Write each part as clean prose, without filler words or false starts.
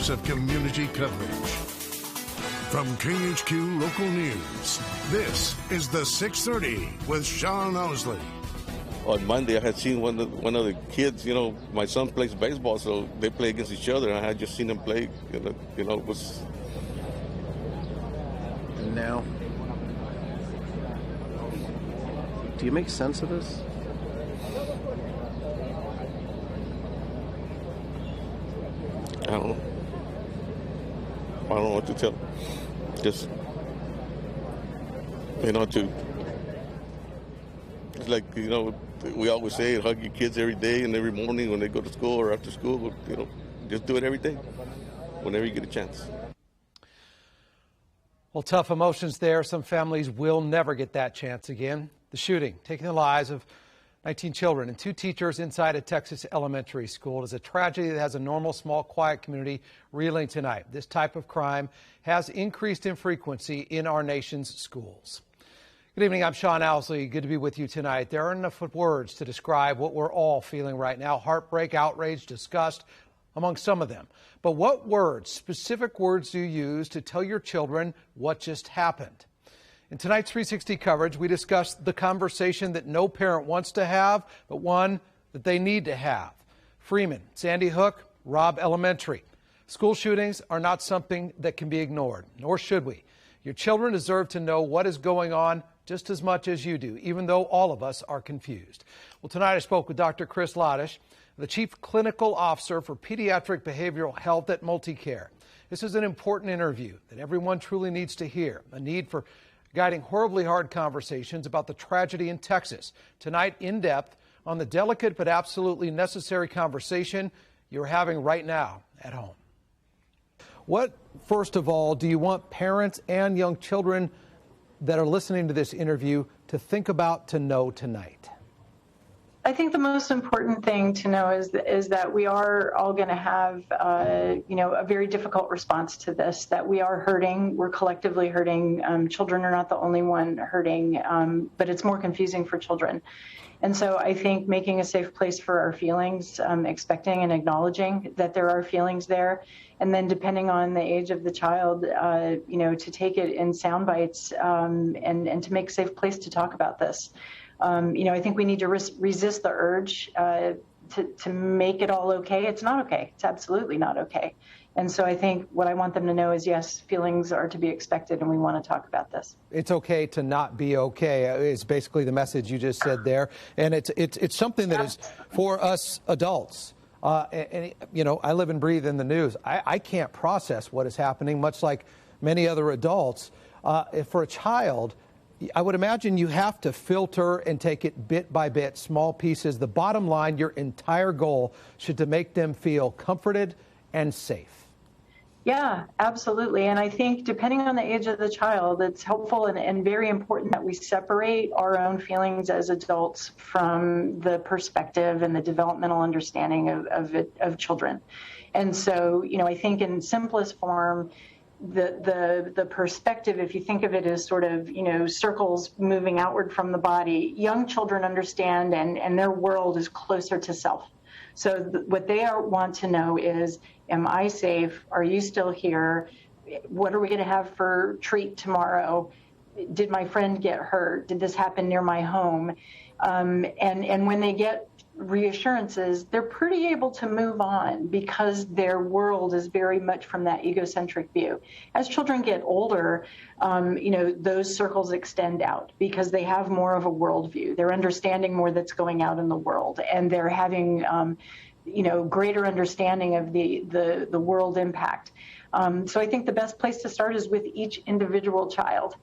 hours of community coverage. From KHQ Local News, this is the 630 with Sean Owsley. On Monday, I had seen one of the kids, my son plays baseball, so they play against each other, and I had just seen them play, it was... And now, do you make sense of this? I don't know what to tell them. Just, it's like, we always say, hug your kids every day and every morning when they go to school or after school, just do it every day, whenever you get a chance. Well, tough emotions there. Some families will never get that chance again. The shooting, taking the lives of 19 children and 2 teachers inside a Texas elementary school, is a tragedy that has a normal, small, quiet community reeling tonight. This type of crime has increased in frequency in our nation's schools. Good evening, I'm Sean Owsley. Good to be with you tonight. There aren't enough words to describe what we're all feeling right now. Heartbreak, outrage, disgust, among some of them. But what words, specific words, do you use to tell your children what just happened? In tonight's 360 coverage, we discussed the conversation that no parent wants to have, but one that they need to have. Freeman, Sandy Hook, Robb Elementary. School shootings are not something that can be ignored, nor should we. Your children deserve to know what is going on just as much as you do, even though all of us are confused. Well, tonight I spoke with Dr. Chris Ladish, the Chief Clinical Officer for Pediatric Behavioral Health at MultiCare. This is an important interview that everyone truly needs to hear, a need for guiding horribly hard conversations about the tragedy in Texas. Tonight, in depth on the delicate but absolutely necessary conversation you're having right now at home. What, first of all, do you want parents and young children that are listening to this interview to think about, to know tonight? I think the most important thing to know is that we are all going to have, a very difficult response to this, that we are hurting. We're collectively hurting. Children are not the only one hurting, but it's more confusing for children. And so I think making a safe place for our feelings, expecting and acknowledging that there are feelings there, and then depending on the age of the child, to take it in sound bites and to make a safe place to talk about this. I think we need to resist the urge to make it all okay. It's not okay. It's absolutely not okay. And so I think what I want them to know is, yes, feelings are to be expected, and we want to talk about this. It's okay to not be okay is basically the message you just said there. And it's something that is for us adults. I live and breathe in the news. I can't process what is happening, much like many other adults. For a child, I would imagine you have to filter and take it bit by bit, small pieces. The bottom line, your entire goal should to make them feel comforted and safe. Yeah, absolutely. And I think depending on the age of the child, it's helpful and very important that we separate our own feelings as adults from the perspective and the developmental understanding of children. And so, I think in simplest form, the perspective, if you think of it as sort of, circles moving outward from the body, young children understand and their world is closer to self. So what they want to know is, am I safe? Are you still here? What are we going to have for treat tomorrow? Did my friend get hurt? Did this happen near my home? And when they get reassurances, they're pretty able to move on because their world is very much from that egocentric view. As children get older, those circles extend out because they have more of a worldview. They're understanding more that's going out in the world, and they're having, greater understanding of the world impact. So I think the best place to start is with each individual child.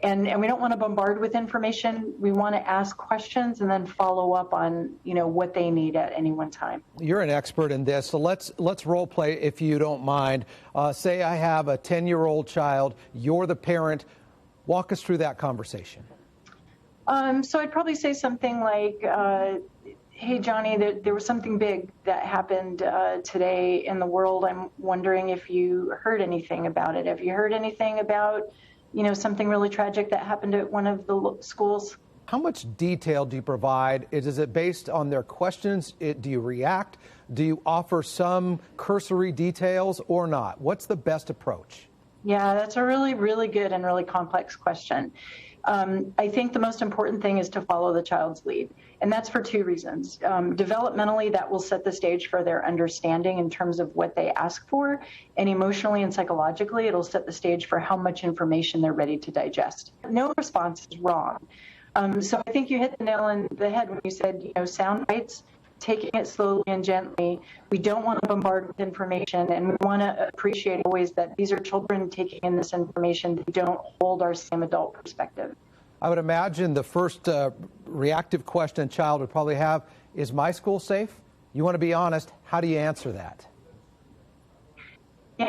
And we don't want to bombard with information. We want to ask questions and then follow up on, what they need at any one time. You're an expert in this, so let's role play if you don't mind. Say I have a 10-year-old child. You're the parent. Walk us through that conversation. So I'd probably say something like, hey, Johnny, there was something big that happened today in the world. I'm wondering if you heard anything about it. Have you heard anything about something really tragic that happened at one of the schools? How much detail do you provide? Is it based on their questions? Do you react? Do you offer some cursory details or not? What's the best approach? Yeah, that's a really, really good and really complex question. I think the most important thing is to follow the child's lead. And that's for two reasons. Developmentally, that will set the stage for their understanding in terms of what they ask for. And emotionally and psychologically, it'll set the stage for how much information they're ready to digest. No response is wrong. So I think you hit the nail on the head when you said, sound bites, taking it slowly and gently. We don't want to bombard with information, and we want to appreciate always that these are children taking in this information. They don't hold our same adult perspective. I would imagine the first reactive question a child would probably have, is my school safe? You want to be honest. How do you answer that? Yeah,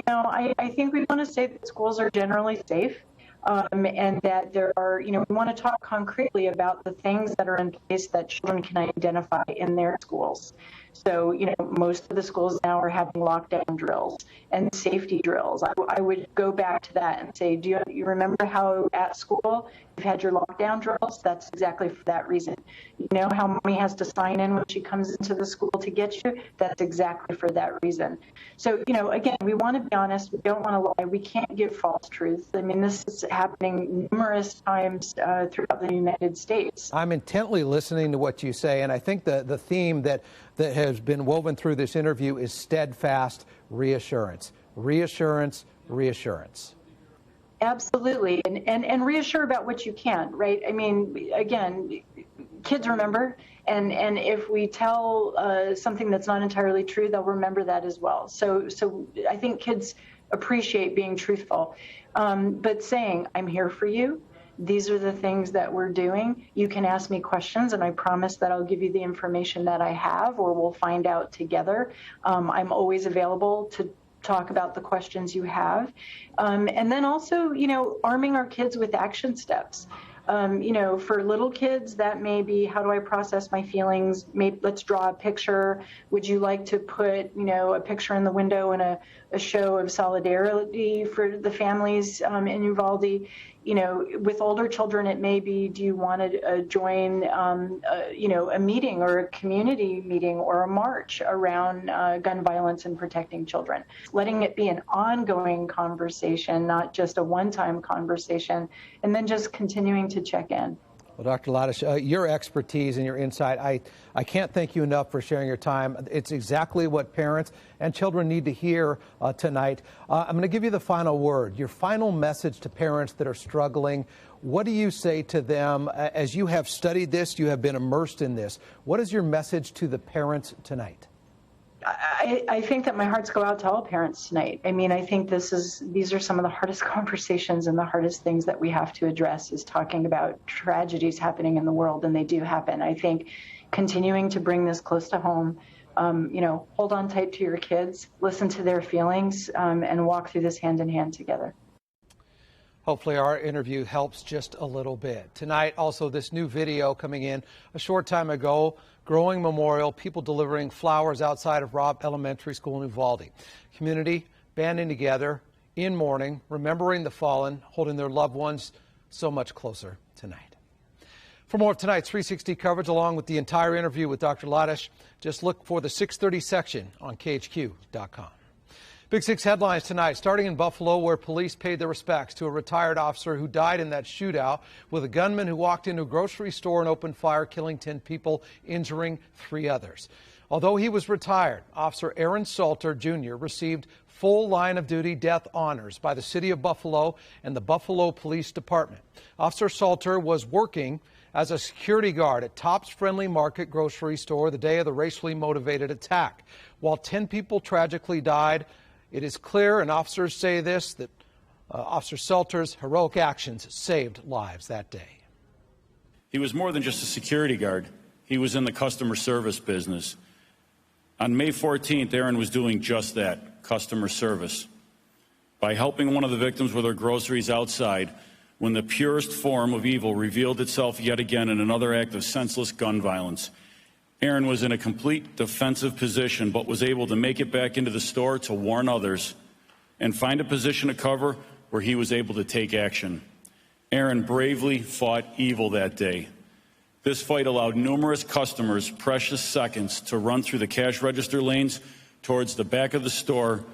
I think we want to say that schools are generally safe. And that there are, we want to talk concretely about the things that are in place that children can identify in their schools. So, most of the schools now are having lockdown drills and safety drills. I would go back to that and say, do you remember how at school you've had your lockdown drills? That's exactly for that reason. You know how mommy has to sign in when she comes into the school to get you? That's exactly for that reason. So, again, we want to be honest. We don't want to lie. We can't give false truth. I mean, this is happening numerous times throughout the United States. I'm intently listening to what you say, and I think the theme that has been woven through this interview is steadfast reassurance. Reassurance, reassurance. Absolutely. And reassure about what you can, right? I mean, again, kids remember, and if we tell something that's not entirely true, they'll remember that as well. So I think kids appreciate being truthful. But saying, I'm here for you. These are the things that we're doing. You can ask me questions, and I promise that I'll give you the information that I have, or we'll find out together. I'm always available to talk about the questions you have. And then also, arming our kids with action steps. For little kids, that may be, how do I process my feelings? Maybe let's draw a picture. Would you like to put, a picture in the window and a show of solidarity for the families in Uvalde? With older children, it may be, do you want to join, a meeting or a community meeting or a march around gun violence and protecting children? Letting it be an ongoing conversation, not just a one-time conversation, and then just continuing to check in. Well, Dr. Ladish, your expertise and your insight, I can't thank you enough for sharing your time. It's exactly what parents and children need to hear tonight. I'm going to give you the final word, your final message to parents that are struggling. What do you say to them as you have studied this, you have been immersed in this? What is your message to the parents tonight? I think that my hearts go out to all parents tonight. I mean, I think these are some of the hardest conversations and the hardest things that we have to address, is talking about tragedies happening in the world, and they do happen. I think continuing to bring this close to home, hold on tight to your kids, listen to their feelings, and walk through this hand in hand together. Hopefully our interview helps just a little bit. Tonight, also this new video coming in a short time ago, Growing Memorial, people delivering flowers outside of Robb Elementary School in Uvalde. Community banding together in mourning, remembering the fallen, holding their loved ones so much closer tonight. For more of tonight's 360 coverage, along with the entire interview with Dr. Ladish, just look for the 630 section on KHQ.com. Big Six headlines tonight, starting in Buffalo, where police paid their respects to a retired officer who died in that shootout with a gunman who walked into a grocery store and opened fire, killing 10 people, injuring 3 others. Although he was retired, Officer Aaron Salter, Jr. received full line-of-duty death honors by the City of Buffalo and the Buffalo Police Department. Officer Salter was working as a security guard at Tops Friendly Market grocery store the day of the racially motivated attack. While 10 people tragically died, it is clear, and officers say this, that Officer Salter's heroic actions saved lives that day. He was more than just a security guard. He was in the customer service business. On May 14th, Aaron was doing just that, customer service. By helping one of the victims with her groceries outside, when the purest form of evil revealed itself yet again in another act of senseless gun violence, Aaron was in a complete defensive position, but was able to make it back into the store to warn others and find a position of cover where he was able to take action. Aaron bravely fought evil that day. This fight allowed numerous customers precious seconds to run through the cash register lanes towards the back of the store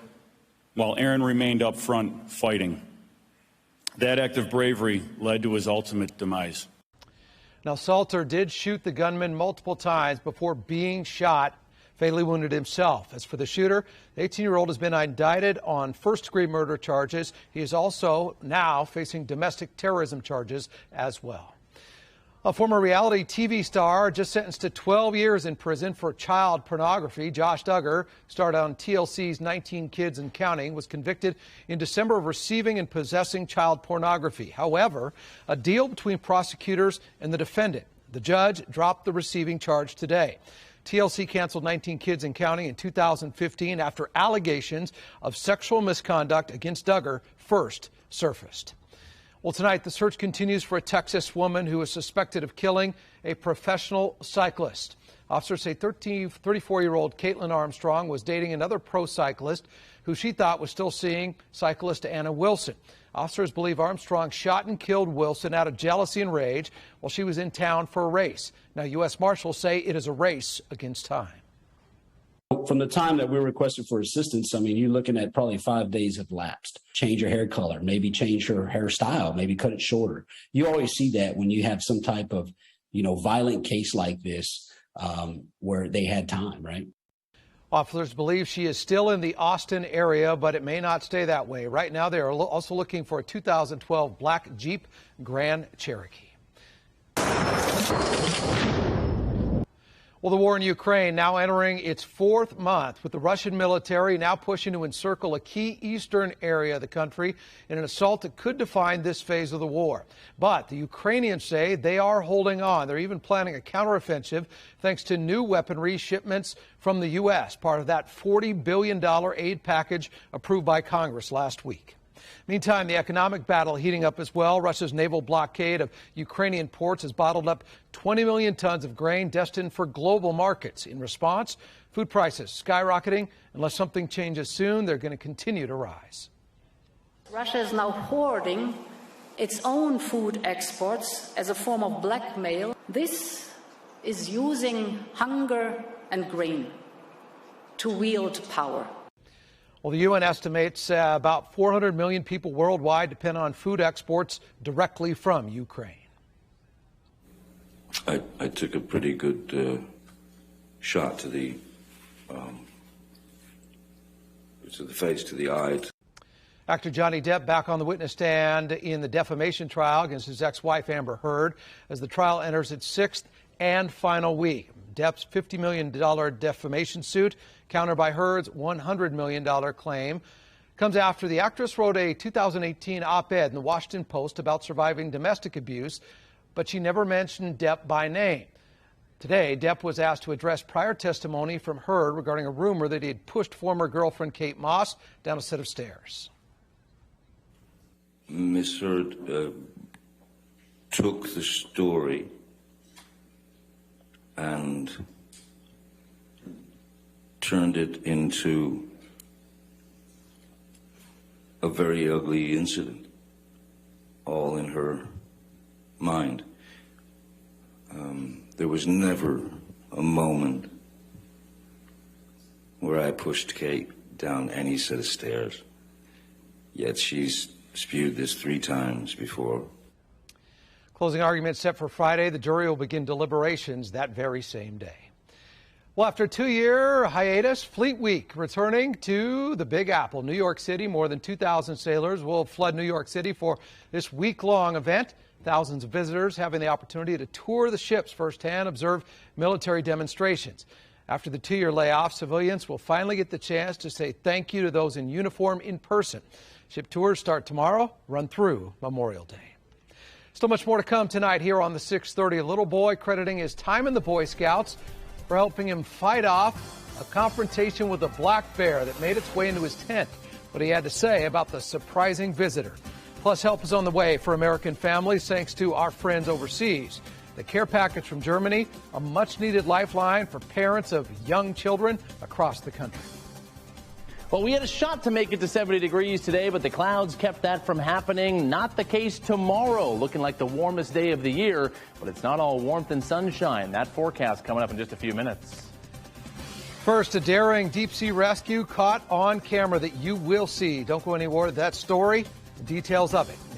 while Aaron remained up front fighting. That act of bravery led to his ultimate demise. Now, Salter did shoot the gunman multiple times before being shot, fatally wounded himself. As for the shooter, the 18-year-old has been indicted on first-degree murder charges. He is also now facing domestic terrorism charges as well. A former reality TV star just sentenced to 12 years in prison for child pornography. Josh Duggar, starred on TLC's 19 Kids and Counting, was convicted in December of receiving and possessing child pornography. However, a deal between prosecutors and the defendant. The judge dropped the receiving charge today. TLC canceled 19 Kids and Counting in 2015 after allegations of sexual misconduct against Duggar first surfaced. Well, tonight, the search continues for a Texas woman who is suspected of killing a professional cyclist. Officers say 34-year-old Caitlin Armstrong was dating another pro cyclist who she thought was still seeing cyclist Anna Wilson. Officers believe Armstrong shot and killed Wilson out of jealousy and rage while she was in town for a race. Now, U.S. Marshals say it is a race against time. From the time that we requested for assistance, I mean, you're looking at probably 5 days have lapsed. Change your hair color, maybe change your hairstyle, maybe cut it shorter. You always see that when you have some type of, violent case like this where they had time, right? Officers believe she is still in the Austin area, but it may not stay that way. Right now, they are also looking for a 2012 black Jeep Grand Cherokee. Well, the war in Ukraine now entering its 4th month, with the Russian military now pushing to encircle a key eastern area of the country in an assault that could define this phase of the war. But the Ukrainians say they are holding on. They're even planning a counteroffensive thanks to new weaponry shipments from the U.S., part of that $40 billion aid package approved by Congress last week. Meantime, the economic battle heating up as well. Russia's naval blockade of Ukrainian ports has bottled up 20 million tons of grain destined for global markets. In response, food prices skyrocketing. Unless something changes soon, they're going to continue to rise. Russia is now hoarding its own food exports as a form of blackmail. This is using hunger and grain to wield power. Well, the UN estimates about 400 million people worldwide depend on food exports directly from Ukraine. I took a pretty good shot to the face, to the eye. Actor Johnny Depp back on the witness stand in the defamation trial against his ex-wife Amber Heard as the trial enters its 6th and final week. Depp's $50 million defamation suit, countered by Heard's $100 million claim, comes after the actress wrote a 2018 op-ed in the Washington Post about surviving domestic abuse, but she never mentioned Depp by name. Today, Depp was asked to address prior testimony from Heard regarding a rumor that he had pushed former girlfriend Kate Moss down a set of stairs. Miss Heard took the story and turned it into a very ugly incident, all in her mind. There was never a moment where I pushed Kate down any set of stairs, yet she's spewed this 3 times before. Closing argument set for Friday. The jury will begin deliberations that very same day. Well, after a 2-year hiatus, Fleet Week returning to the Big Apple, New York City. More than 2,000 sailors will flood New York City for this week-long event. Thousands of visitors having the opportunity to tour the ships firsthand, observe military demonstrations. After the 2-year layoff, civilians will finally get the chance to say thank you to those in uniform in person. Ship tours start tomorrow, run through Memorial Day. Still much more to come tonight here on the 630. A little boy crediting his time in the Boy Scouts for helping him fight off a confrontation with a black bear that made its way into his tent. What he had to say about the surprising visitor. Plus, help is on the way for American families thanks to our friends overseas. The care package from Germany, a much-needed lifeline for parents of young children across the country. Well, we had a shot to make it to 70 degrees today, but the clouds kept that from happening. Not the case tomorrow, looking like the warmest day of the year, but it's not all warmth and sunshine. That forecast coming up in just a few minutes. First, a daring deep-sea rescue caught on camera that you will see. Don't go anywhere. That story, the details of it